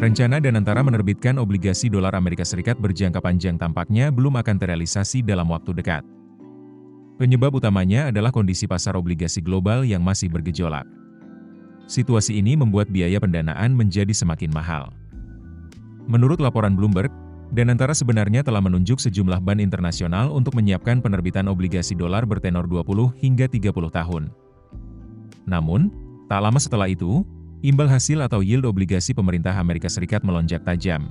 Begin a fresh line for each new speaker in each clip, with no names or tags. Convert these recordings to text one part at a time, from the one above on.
Rencana Danantara menerbitkan obligasi dolar Amerika Serikat berjangka panjang tampaknya belum akan terrealisasi dalam waktu dekat. Penyebab utamanya adalah kondisi pasar obligasi global yang masih bergejolak. Situasi ini membuat biaya pendanaan menjadi semakin mahal. Menurut laporan Bloomberg, Danantara sebenarnya telah menunjuk sejumlah bank internasional untuk menyiapkan penerbitan obligasi dolar bertenor 20 hingga 30 tahun. Namun, tak lama setelah itu, imbal hasil atau yield obligasi pemerintah Amerika Serikat melonjak tajam.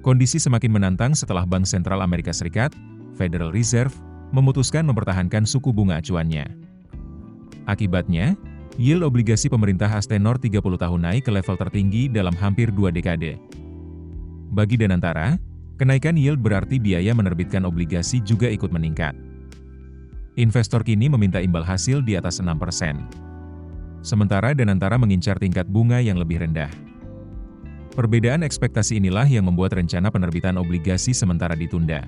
Kondisi semakin menantang setelah Bank Sentral Amerika Serikat, Federal Reserve, memutuskan mempertahankan suku bunga acuannya. Akibatnya, yield obligasi pemerintah tenor 30 tahun naik ke level tertinggi dalam hampir 2 dekade. Bagi Danantara, kenaikan yield berarti biaya menerbitkan obligasi juga ikut meningkat. Investor kini meminta imbal hasil di atas 6%. Sementara Danantara mengincar tingkat bunga yang lebih rendah. Perbedaan ekspektasi inilah yang membuat rencana penerbitan obligasi sementara ditunda.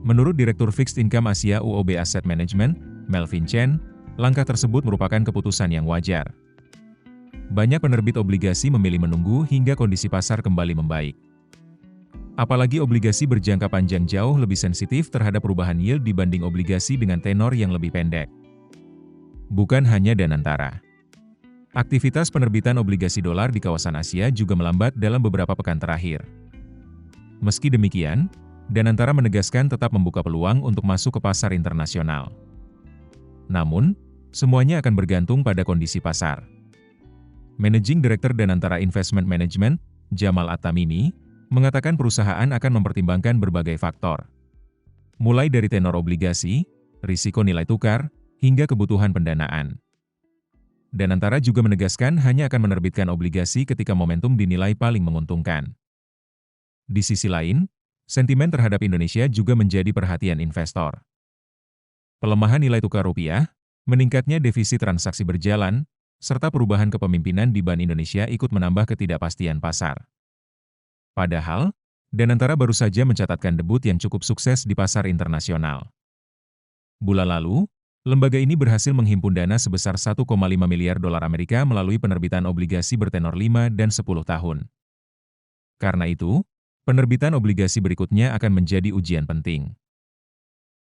Menurut Direktur Fixed Income Asia UOB Asset Management, Melvin Chen, langkah tersebut merupakan keputusan yang wajar. Banyak penerbit obligasi memilih menunggu hingga kondisi pasar kembali membaik. Apalagi obligasi berjangka panjang jauh lebih sensitif terhadap perubahan yield dibanding obligasi dengan tenor yang lebih pendek. Bukan hanya Danantara. Aktivitas penerbitan obligasi dolar di kawasan Asia juga melambat dalam beberapa pekan terakhir. Meski demikian, Danantara menegaskan tetap membuka peluang untuk masuk ke pasar internasional. Namun, semuanya akan bergantung pada kondisi pasar. Managing Director Danantara Investment Management, Jamal At-Tamimi, mengatakan perusahaan akan mempertimbangkan berbagai faktor. Mulai dari tenor obligasi, risiko nilai tukar, hingga kebutuhan pendanaan. Danantara juga menegaskan hanya akan menerbitkan obligasi ketika momentum dinilai paling menguntungkan. Di sisi lain, sentimen terhadap Indonesia juga menjadi perhatian investor. Pelemahan nilai tukar rupiah, meningkatnya defisit transaksi berjalan, serta perubahan kepemimpinan di Bank Indonesia ikut menambah ketidakpastian pasar. Padahal, Danantara baru saja mencatatkan debut yang cukup sukses di pasar internasional. Bulan lalu, lembaga ini berhasil menghimpun dana sebesar 1,5 miliar dolar Amerika melalui penerbitan obligasi bertenor 5 dan 10 tahun. Karena itu, penerbitan obligasi berikutnya akan menjadi ujian penting.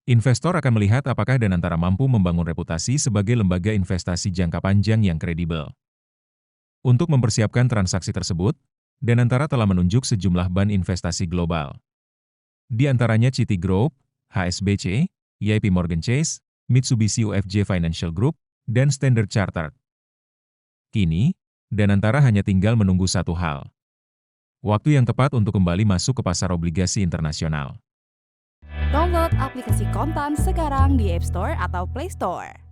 Investor akan melihat apakah Danantara mampu membangun reputasi sebagai lembaga investasi jangka panjang yang kredibel. Untuk mempersiapkan transaksi tersebut, Danantara telah menunjuk sejumlah bank investasi global. Di antaranya Citigroup, HSBC, JP Morgan Chase, Mitsubishi UFJ Financial Group, dan Standard Chartered. Kini, Danantara hanya tinggal menunggu satu hal. Waktu yang tepat untuk kembali masuk ke pasar obligasi internasional.
Download aplikasi Kontan sekarang di App Store atau Play Store.